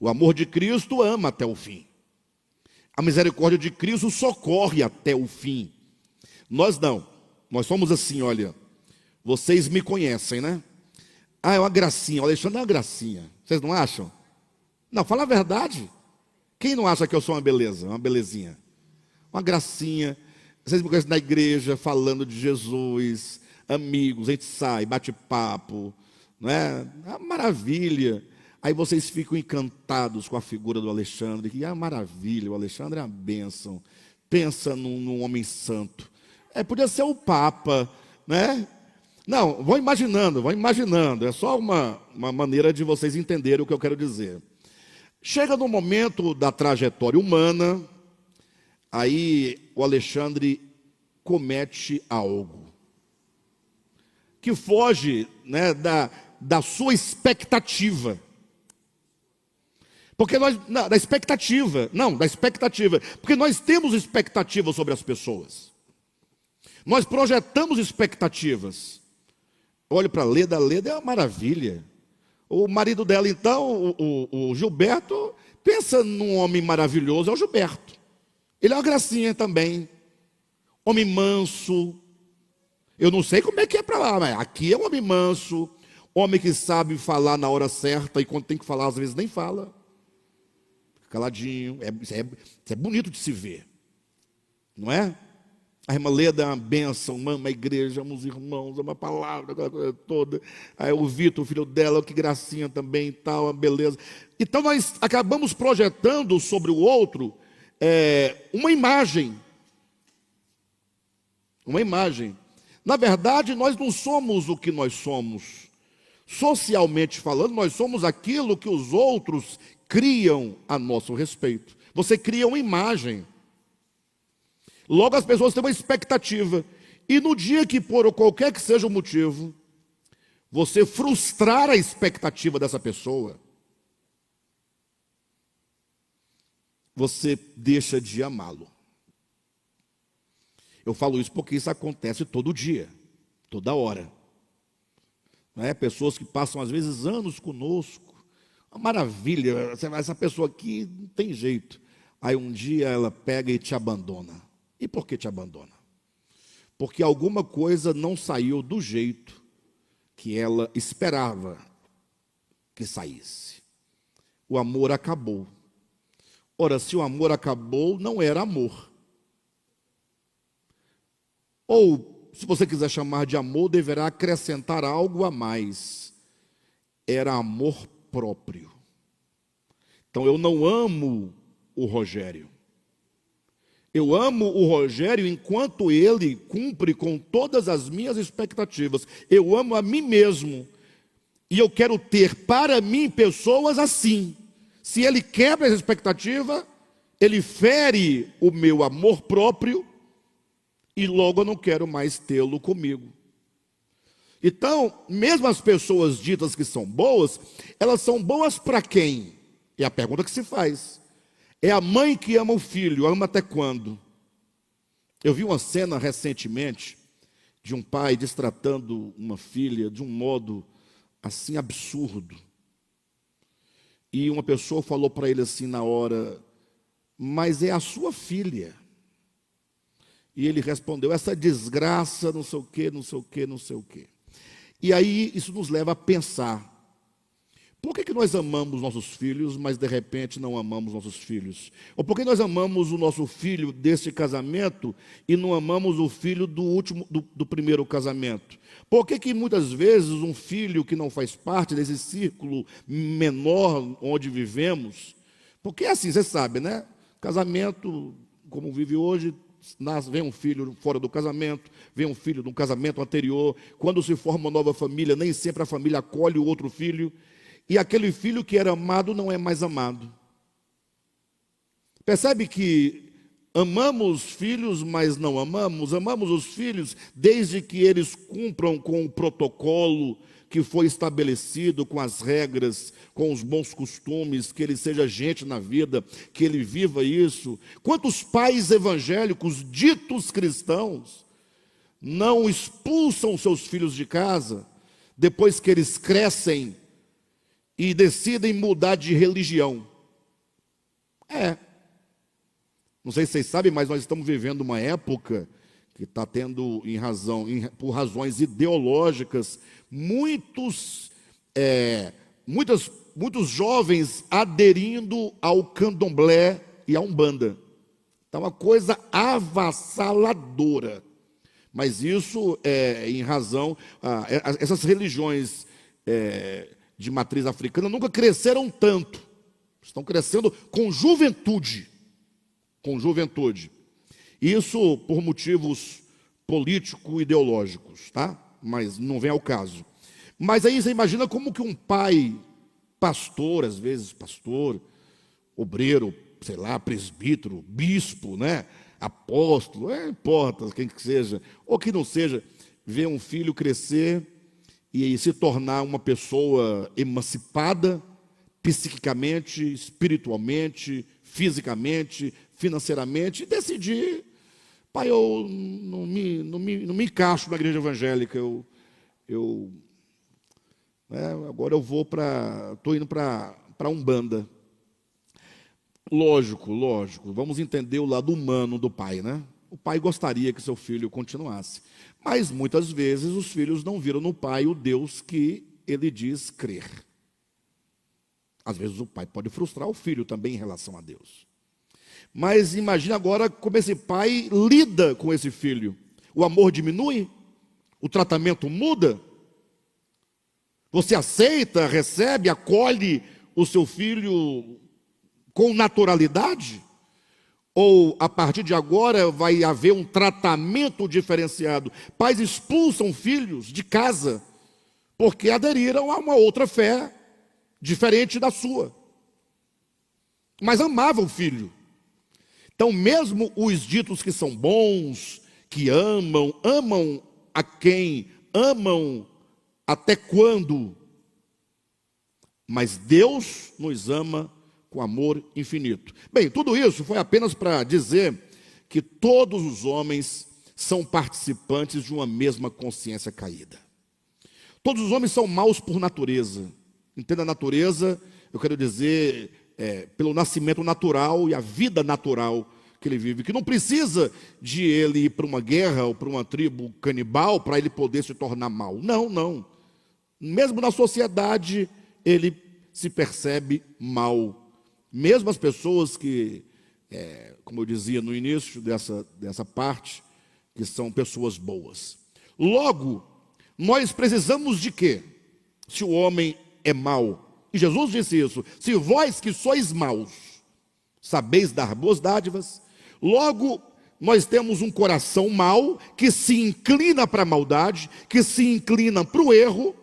O amor de Cristo ama até o fim. A misericórdia de Cristo socorre até o fim. Nós não. Nós somos assim, olha. Vocês me conhecem, né? Ah, é uma gracinha. O Alexandre é uma gracinha. Vocês não acham? Não, fala a verdade. Quem não acha que eu sou uma beleza? Uma belezinha. Uma gracinha. Vocês me conhecem na igreja, falando de Jesus. Amigos, a gente sai, bate papo. Não é? É uma maravilha. Aí vocês ficam encantados com a figura do Alexandre. Que é uma maravilha. O Alexandre é uma bênção. Pensa num homem santo. Podia ser o Papa, né? Não, vão imaginando. É só uma maneira de vocês entenderem o que eu quero dizer. Chega no momento da trajetória humana, aí o Alexandre comete algo que foge, né, da sua expectativa. Porque da expectativa. Porque nós temos expectativa sobre as pessoas. Nós projetamos expectativas. Olha para a Leda é uma maravilha. O marido dela, então, o Gilberto, pensa num homem maravilhoso, é o Gilberto. Ele é uma gracinha também. Homem manso. Eu não sei como é que é para lá, mas aqui é um homem manso. Homem que sabe falar na hora certa e quando tem que falar, às vezes nem fala. Caladinho. Isso é bonito de se ver. Não é? A irmã Leda é uma bênção, ama a igreja, ama os irmãos, ama a palavra, aquela coisa toda. Aí o Vitor, o filho dela, que gracinha também e tal, uma beleza. Então nós acabamos projetando sobre o outro uma imagem. Uma imagem. Na verdade, nós não somos o que nós somos. Socialmente falando, nós somos aquilo que os outros criam a nosso respeito. Você cria uma imagem. Logo as pessoas têm uma expectativa. E no dia que, por qualquer que seja o motivo, você frustrar a expectativa dessa pessoa, você deixa de amá-lo. Eu falo isso porque isso acontece todo dia, toda hora. Não é? Pessoas que passam às vezes anos conosco, uma maravilha, essa pessoa aqui não tem jeito. Aí um dia ela pega e te abandona. E por que te abandona? Porque alguma coisa não saiu do jeito que ela esperava que saísse. O amor acabou. Ora, se o amor acabou, não era amor. Ou, se você quiser chamar de amor, deverá acrescentar algo a mais. Era amor próprio. Então, eu não amo o Rogério. Eu amo o Rogério enquanto ele cumpre com todas as minhas expectativas. Eu amo a mim mesmo. E eu quero ter para mim pessoas assim. Se ele quebra essa expectativa, ele fere o meu amor próprio e logo eu não quero mais tê-lo comigo. Então, mesmo as pessoas ditas que são boas, elas são boas para quem? É a pergunta que se faz. É a mãe que ama o filho, ama até quando? Eu vi uma cena recentemente de um pai destratando uma filha de um modo assim absurdo. E uma pessoa falou para ele assim na hora, mas é a sua filha. E ele respondeu, essa desgraça, não sei o quê, não sei o quê, não sei o quê. E aí isso nos leva a pensar, por que nós amamos nossos filhos, mas de repente não amamos nossos filhos? Ou por que nós amamos o nosso filho deste casamento e não amamos o filho do primeiro casamento? Por que muitas vezes um filho que não faz parte desse círculo menor onde vivemos? Porque é assim, você sabe, né? Casamento, como vive hoje, vem um filho fora do casamento, vem um filho de um casamento anterior. Quando se forma uma nova família, nem sempre a família acolhe o outro filho. E aquele filho que era amado não é mais amado. Percebe que amamos filhos, mas não amamos? Amamos os filhos desde que eles cumpram com o protocolo que foi estabelecido, com as regras, com os bons costumes, que ele seja gente na vida, que ele viva isso. Quantos pais evangélicos, ditos cristãos, não expulsam seus filhos de casa, depois que eles crescem, e decidem mudar de religião. É. Não sei se vocês sabem, mas nós estamos vivendo uma época que está tendo, por razões ideológicas, muitos jovens aderindo ao candomblé e à umbanda. Está uma coisa avassaladora. Mas isso é em razão... essas religiões de matriz africana nunca cresceram tanto. Estão crescendo com juventude. Com juventude. Isso por motivos político-ideológicos, tá? Mas não vem ao caso. Mas aí você imagina como que um pai, pastor, às vezes pastor, obreiro, sei lá, presbítero, bispo, né? Apóstolo, não importa quem que seja, ou que não seja, vê um filho crescer e se tornar uma pessoa emancipada, psiquicamente, espiritualmente, fisicamente, financeiramente, e decidir, pai, eu não me encaixo na igreja evangélica, agora eu estou indo para Umbanda. Lógico, vamos entender o lado humano do pai, né? O pai gostaria que seu filho continuasse, mas muitas vezes os filhos não viram no pai o Deus que ele diz crer. Às vezes o pai pode frustrar o filho também em relação a Deus. Mas imagine agora como esse pai lida com esse filho. O amor diminui? O tratamento muda? Você aceita, recebe, acolhe o seu filho com naturalidade? Ou a partir de agora vai haver um tratamento diferenciado? Pais expulsam filhos de casa porque aderiram a uma outra fé diferente da sua, mas amavam o filho. Então, mesmo os ditos que são bons, que amam a quem amam até quando, mas Deus nos ama com amor infinito. Bem, tudo isso foi apenas para dizer que todos os homens são participantes de uma mesma consciência caída. Todos os homens são maus por natureza. Entenda a natureza, eu quero dizer, pelo nascimento natural e a vida natural que ele vive, que não precisa de ele ir para uma guerra ou para uma tribo canibal para ele poder se tornar mau. Não. Mesmo na sociedade, ele se percebe mal. Mesmo as pessoas que, como eu dizia no início dessa parte, que são pessoas boas. Logo, nós precisamos de quê? Se o homem é mau. E Jesus disse isso: se vós que sois maus, sabeis dar boas dádivas, logo nós temos um coração mau, que se inclina para a maldade, que se inclina para o erro,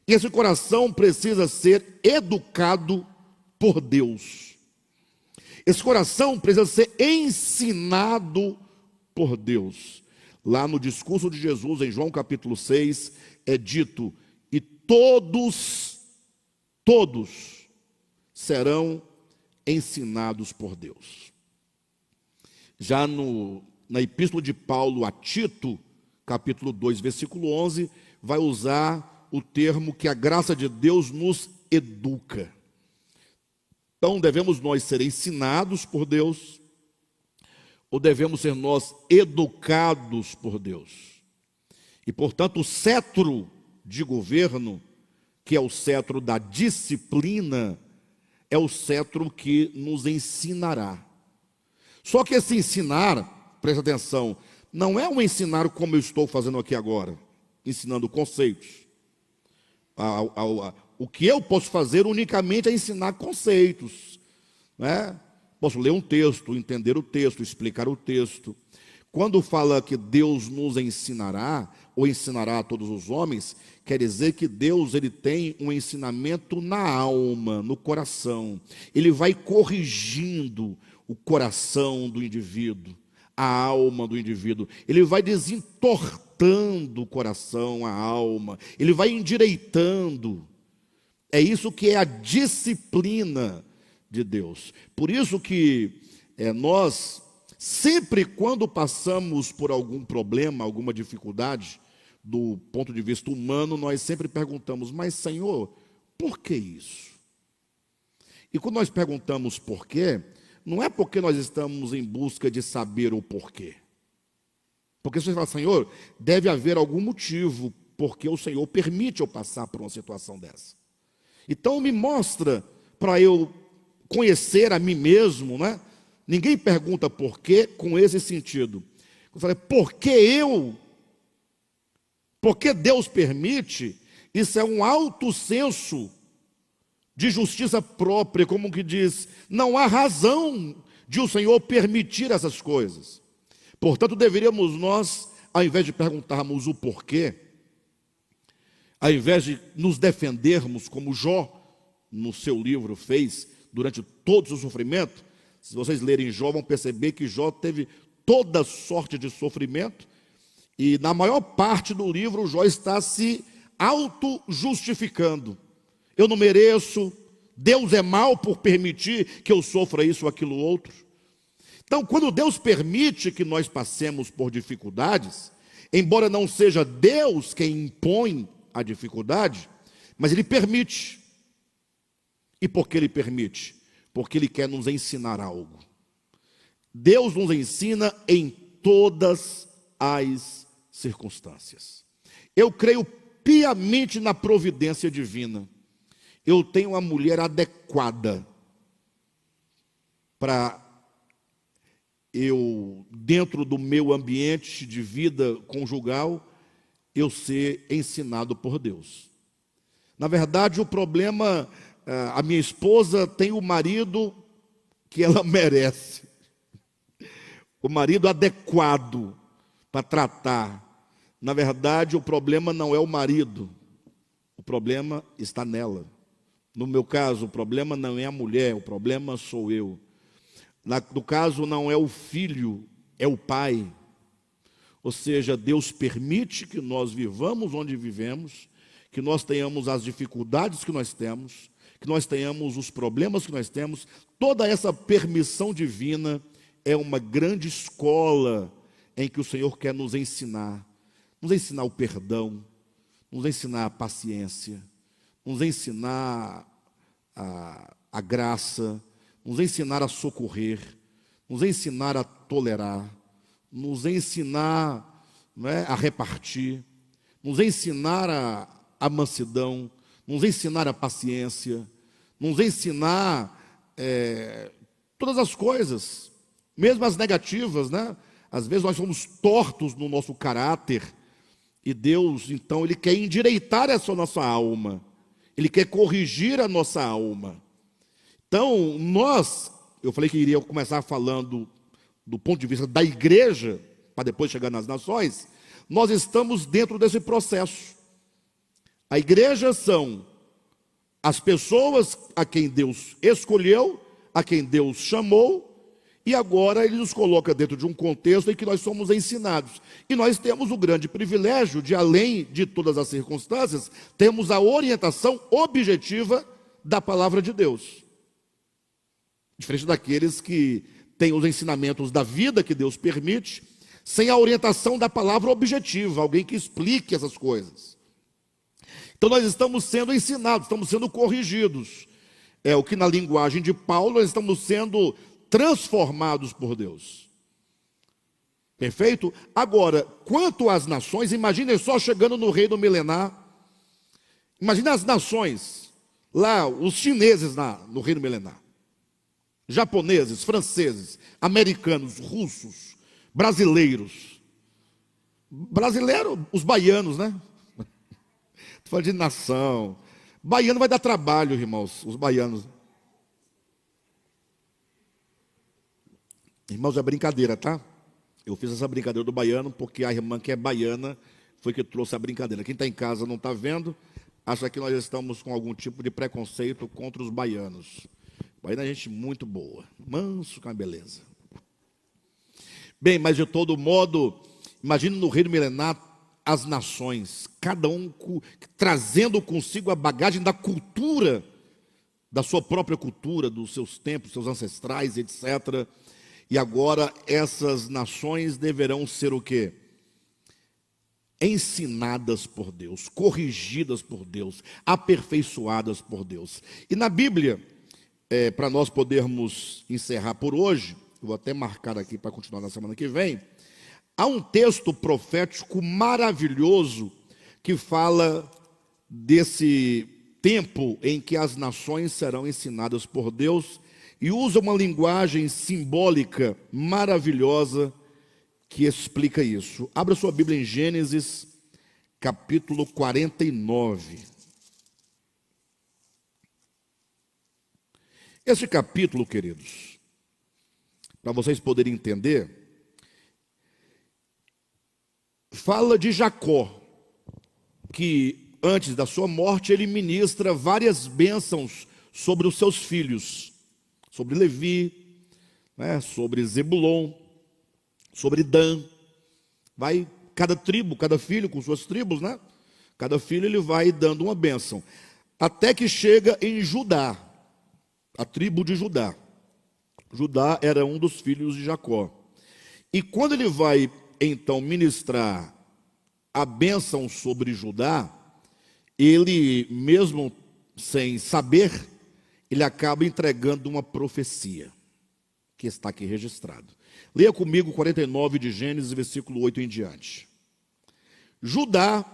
e esse coração precisa ser educado por Deus. Esse coração precisa ser ensinado por Deus. Lá no discurso de Jesus, em João capítulo 6, é dito: e todos serão ensinados por Deus. Já na epístola de Paulo a Tito, capítulo 2, versículo 11, vai usar o termo que a graça de Deus nos educa. Então, devemos nós ser ensinados por Deus, ou devemos ser nós educados por Deus? E, portanto, o cetro de governo, que é o cetro da disciplina, é o cetro que nos ensinará. Só que esse ensinar, presta atenção, não é um ensinar como eu estou fazendo aqui agora, ensinando conceitos. O que eu posso fazer unicamente é ensinar conceitos, né? Posso ler um texto, entender o texto, explicar o texto. Quando fala que Deus nos ensinará, ou ensinará a todos os homens, quer dizer que Deus ele tem um ensinamento na alma, no coração. Ele vai corrigindo o coração do indivíduo, a alma do indivíduo. Ele vai desentortando o coração, a alma. Ele vai endireitando. É isso que é a disciplina de Deus. Por isso que nós, sempre quando passamos por algum problema, alguma dificuldade, do ponto de vista humano, nós sempre perguntamos: mas Senhor, por que isso? E quando nós perguntamos por quê, não é porque nós estamos em busca de saber o porquê. Porque se você fala, Senhor, deve haver algum motivo porque o Senhor permite eu passar por uma situação dessa. Então me mostra para eu conhecer a mim mesmo, né? Ninguém pergunta por quê com esse sentido. Eu falei, por que eu? Porque Deus permite? Isso é um alto senso de justiça própria, como que diz, não há razão de o Senhor permitir essas coisas. Portanto, deveríamos nós, ao invés de perguntarmos o porquê, ao invés de nos defendermos, como Jó, no seu livro, fez durante todo o seu sofrimento, se vocês lerem Jó, vão perceber que Jó teve toda sorte de sofrimento, e na maior parte do livro, Jó está se auto-justificando. Eu não mereço, Deus é mau por permitir que eu sofra isso ou aquilo outro. Então, quando Deus permite que nós passemos por dificuldades, embora não seja Deus quem impõe a dificuldade, mas Ele permite. E por que Ele permite? Porque Ele quer nos ensinar algo. Deus nos ensina em todas as circunstâncias. Eu creio piamente na providência divina. Eu tenho uma mulher adequada para eu, dentro do meu ambiente de vida conjugal, eu ser ensinado por Deus. Na verdade, o problema, a minha esposa tem o marido que ela merece. O marido adequado para tratar. Na verdade, o problema não é o marido. O problema está nela. No meu caso, o problema não é a mulher, o problema sou eu. No caso, não é o filho, é o pai. Ou seja, Deus permite que nós vivamos onde vivemos, que nós tenhamos as dificuldades que nós temos, que nós tenhamos os problemas que nós temos. Toda essa permissão divina é uma grande escola em que o Senhor quer nos ensinar o perdão, nos ensinar a paciência, nos ensinar a graça, nos ensinar a socorrer, nos ensinar a tolerar, nos ensinar, não é, a repartir, nos ensinar a mansidão, nos ensinar a paciência, nos ensinar todas as coisas, mesmo as negativas, né? Às vezes nós somos tortos no nosso caráter, e Deus, então, Ele quer endireitar essa nossa alma, Ele quer corrigir a nossa alma. Então, eu falei que iria começar falando do ponto de vista da igreja, para depois chegar nas nações, nós estamos dentro desse processo. A igreja são as pessoas a quem Deus escolheu, a quem Deus chamou, e agora Ele nos coloca dentro de um contexto em que nós somos ensinados. E nós temos o grande privilégio de, além de todas as circunstâncias, termos a orientação objetiva da palavra de Deus. Diferente daqueles que têm os ensinamentos da vida que Deus permite, sem a orientação da palavra objetiva, alguém que explique essas coisas. Então nós estamos sendo ensinados, estamos sendo corrigidos. É o que na linguagem de Paulo, nós estamos sendo transformados por Deus. Perfeito? Agora, quanto às nações, imaginem só chegando no reino milenar. Imagine as nações, lá, os chineses no reino milenar. Japoneses, franceses, americanos, russos, brasileiros. Brasileiro, os baianos, né? Estou falando de nação. Baiano vai dar trabalho, irmãos, os baianos. Irmãos, é brincadeira, tá? Eu fiz essa brincadeira do baiano porque a irmã que é baiana foi que trouxe a brincadeira. Quem está em casa não está vendo, acha que nós estamos com algum tipo de preconceito contra os baianos. Baiano é gente muito boa, manso com a beleza. Bem, mas de todo modo, imagine no reino milenar as nações, cada um trazendo consigo a bagagem da cultura, da sua própria cultura, dos seus tempos, seus ancestrais, etc. E agora essas nações deverão ser o quê? Ensinadas por Deus, corrigidas por Deus, aperfeiçoadas por Deus. E na Bíblia, para nós podermos encerrar por hoje, eu vou até marcar aqui para continuar na semana que vem, há um texto profético maravilhoso que fala desse tempo em que as nações serão ensinadas por Deus e usa uma linguagem simbólica maravilhosa que explica isso. Abra sua Bíblia em Gênesis, capítulo 49. Esse capítulo, queridos, para vocês poderem entender, fala de Jacó, que antes da sua morte ele ministra várias bênçãos sobre os seus filhos, sobre Levi, sobre Zebulon, sobre Dan. Vai cada tribo, cada filho com suas tribos, cada filho ele vai dando uma bênção, até que chega em Judá, a tribo de Judá. Judá era um dos filhos de Jacó. E quando ele vai então ministrar a bênção sobre Judá, ele mesmo sem saber, ele acaba entregando uma profecia, que está aqui registrado. Leia comigo 49 de Gênesis, versículo 8 em diante. Judá,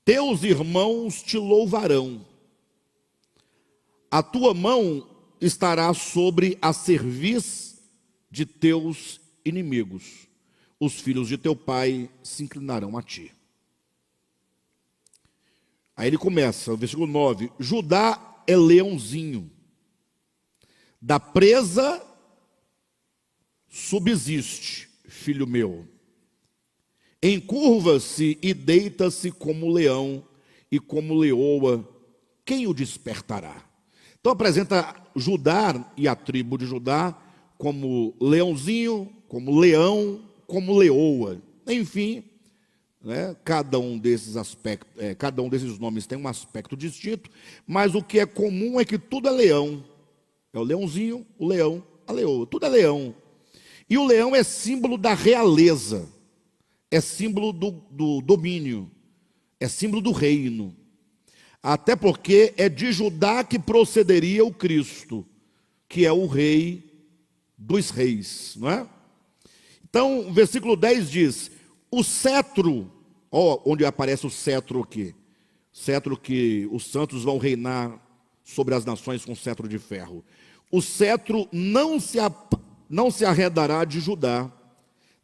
teus irmãos te louvarão, a tua mão estará sobre a cerviz de teus inimigos, os filhos de teu pai se inclinarão a ti. Aí ele começa, o versículo 9, Judá é leãozinho, da presa subsiste, filho meu, encurva-se e deita-se como leão e como leoa, quem o despertará? Então apresenta Judá e a tribo de Judá como leãozinho, como leão, como leoa. Enfim, cada um desses aspectos, cada um desses nomes tem um aspecto distinto, mas o que é comum é que tudo é leão. É o leãozinho, o leão, a leoa, tudo é leão. E o leão é símbolo da realeza, é símbolo do domínio, é símbolo do reino. Até porque é de Judá que procederia o Cristo, que é o rei dos reis, não é? Então, o versículo 10 diz, o cetro, onde aparece o cetro aqui, cetro que os santos vão reinar sobre as nações com cetro de ferro. O cetro não se arredará de Judá,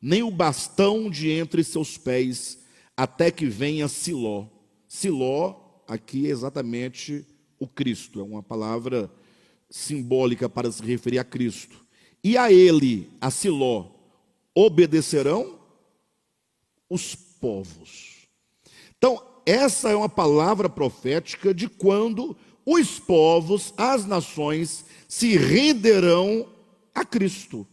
nem o bastão de entre seus pés, até que venha Siló. Siló, aqui é exatamente o Cristo, é uma palavra simbólica para se referir a Cristo. E a ele, a Siló, obedecerão os povos. Então, essa é uma palavra profética de quando os povos, as nações, se renderão a Cristo.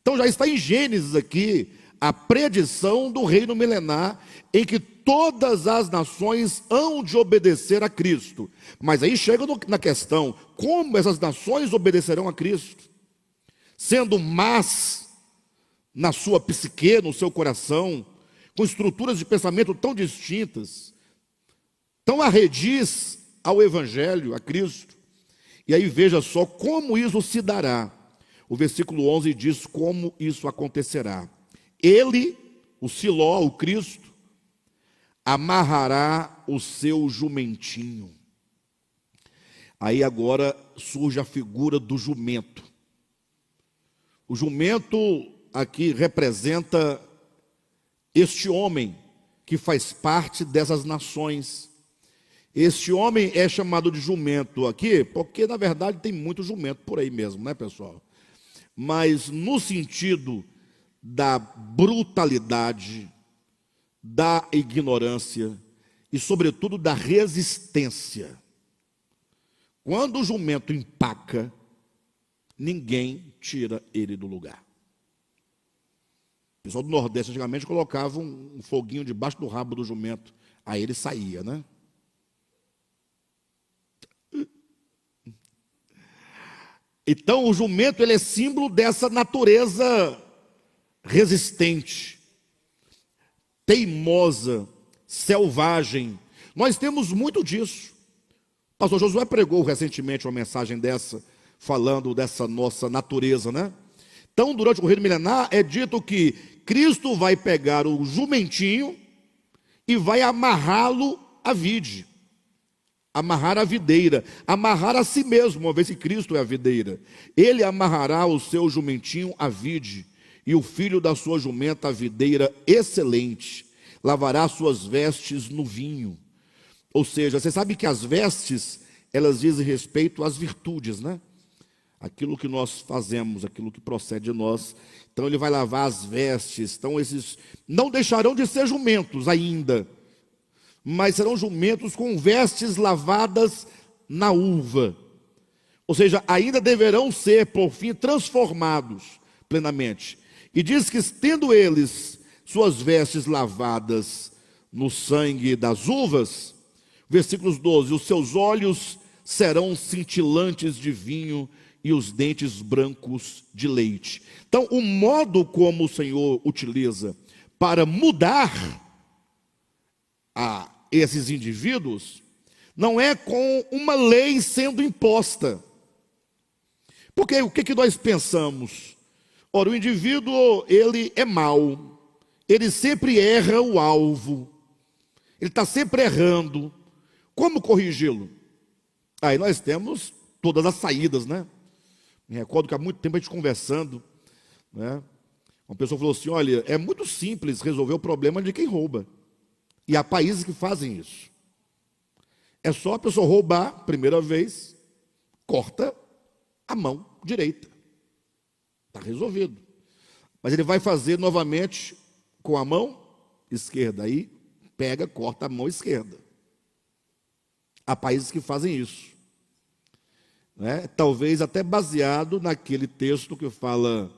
Então já está em Gênesis aqui a predição do reino milenar, em que todas as nações hão de obedecer a Cristo. Mas aí chega na questão, como essas nações obedecerão a Cristo? Sendo más na sua psique, no seu coração, com estruturas de pensamento tão distintas, tão arredias ao Evangelho, a Cristo. E aí veja só como isso se dará. O versículo 11 diz como isso acontecerá. Ele, o Siló, o Cristo, amarrará o seu jumentinho. Aí agora surge a figura do jumento. O jumento aqui representa este homem que faz parte dessas nações. Este homem é chamado de jumento aqui, porque na verdade tem muito jumento por aí mesmo, pessoal? Mas no sentido da brutalidade, da ignorância e sobretudo da resistência. Quando o jumento empaca, ninguém tira ele do lugar. O pessoal do Nordeste antigamente colocava um foguinho debaixo do rabo do jumento, aí ele saía, Então o jumento ele é símbolo dessa natureza resistente, teimosa, selvagem. Nós temos muito disso. Pastor Josué pregou recentemente uma mensagem dessa, falando dessa nossa natureza, né? Então, durante o reino milenar, é dito que Cristo vai pegar o jumentinho e vai amarrá-lo à vide, amarrar a videira, amarrar a si mesmo, uma vez que Cristo é a videira. Ele amarrará o seu jumentinho à vide, e o filho da sua jumenta à videira excelente, lavará suas vestes no vinho. Ou seja, você sabe que as vestes, elas dizem respeito às virtudes, né? Aquilo que nós fazemos, aquilo que procede de nós. Então ele vai lavar as vestes. Então esses não deixarão de ser jumentos ainda, mas serão jumentos com vestes lavadas na uva. Ou seja, ainda deverão ser, por fim, transformados plenamente. E diz que, tendo eles suas vestes lavadas no sangue das uvas, versículos 12, os seus olhos serão cintilantes de vinho e os dentes brancos de leite. Então, o modo como o Senhor utiliza para mudar a esses indivíduos não é com uma lei sendo imposta. Porque o que nós pensamos? Ora, o indivíduo, ele é mau, ele sempre erra o alvo, ele está sempre errando. Como corrigi-lo? Aí nós temos todas as saídas, né? Me recordo que há muito tempo a gente conversando, né? Uma pessoa falou assim: olha, é muito simples resolver o problema de quem rouba. E há países que fazem isso. É só a pessoa roubar, primeira vez, corta a mão direita. Está resolvido. Mas ele vai fazer novamente com a mão esquerda. Aí pega, corta a mão esquerda. Há países que fazem isso, né? Talvez até baseado naquele texto que fala: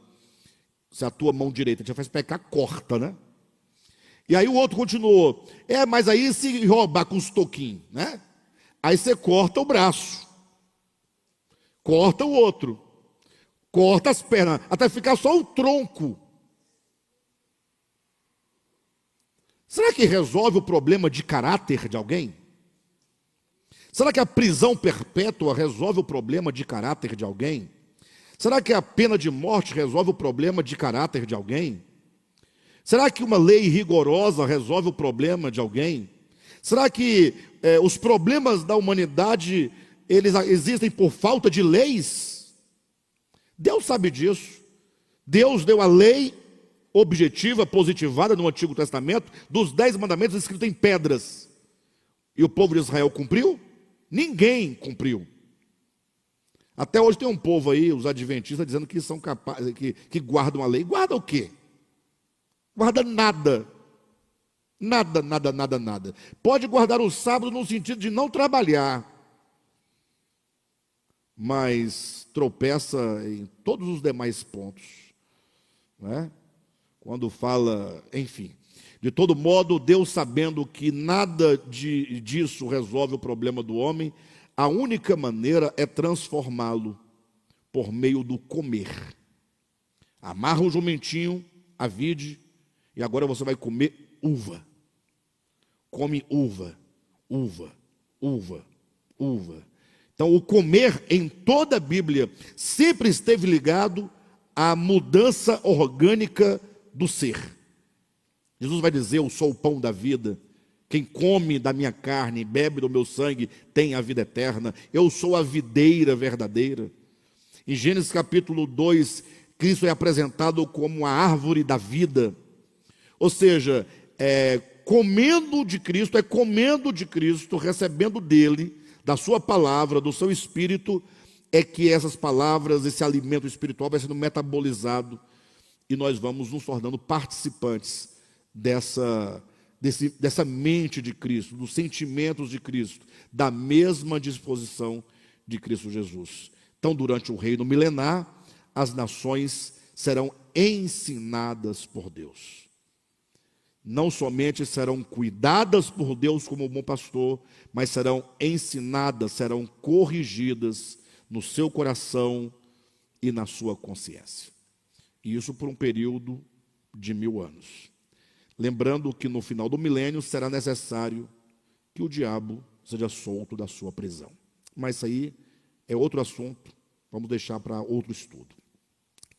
se a tua mão direita te faz pecar, corta, né? E aí o outro continuou: mas aí se roubar com os toquinhos, né? Aí você corta o braço, corta o outro, corta as pernas, até ficar só o tronco. Será que resolve o problema de caráter de alguém? Será que a prisão perpétua resolve o problema de caráter de alguém? Será que a pena de morte resolve o problema de caráter de alguém? Será que uma lei rigorosa resolve o problema de alguém? Será que os problemas da humanidade, eles existem por falta de leis? Deus sabe disso. Deus deu a lei objetiva, positivada no Antigo Testamento, dos 10 mandamentos escritos em pedras. E o povo de Israel cumpriu? Ninguém cumpriu. Até hoje tem um povo aí, os adventistas, dizendo que são capazes, que guardam a lei. Guarda o quê? Guarda nada. Nada, nada, nada, nada. Pode guardar o sábado no sentido de não trabalhar, mas tropeça em todos os demais pontos, né? Quando fala, enfim. De todo modo, Deus, sabendo que nada disso resolve o problema do homem, a única maneira é transformá-lo por meio do comer. Amarra o jumentinho, a vide, e agora você vai comer uva. Come uva, uva, uva, uva. Então, o comer em toda a Bíblia sempre esteve ligado à mudança orgânica do ser. Jesus vai dizer: eu sou o pão da vida. Quem come da minha carne e bebe do meu sangue tem a vida eterna. Eu sou a videira verdadeira. Em Gênesis capítulo 2, Cristo é apresentado como a árvore da vida. Ou seja, comendo de Cristo, recebendo dele, da sua palavra, do seu espírito, é que essas palavras, esse alimento espiritual vai sendo metabolizado e nós vamos nos tornando participantes dessa mente de Cristo, dos sentimentos de Cristo, da mesma disposição de Cristo Jesus. Então, durante o reino milenar, as nações serão ensinadas por Deus. Não somente serão cuidadas por Deus como bom pastor, mas serão ensinadas, serão corrigidas no seu coração e na sua consciência. E isso por um período de 1000 anos. Lembrando que no final do milênio será necessário que o diabo seja solto da sua prisão. Mas isso aí é outro assunto, vamos deixar para outro estudo.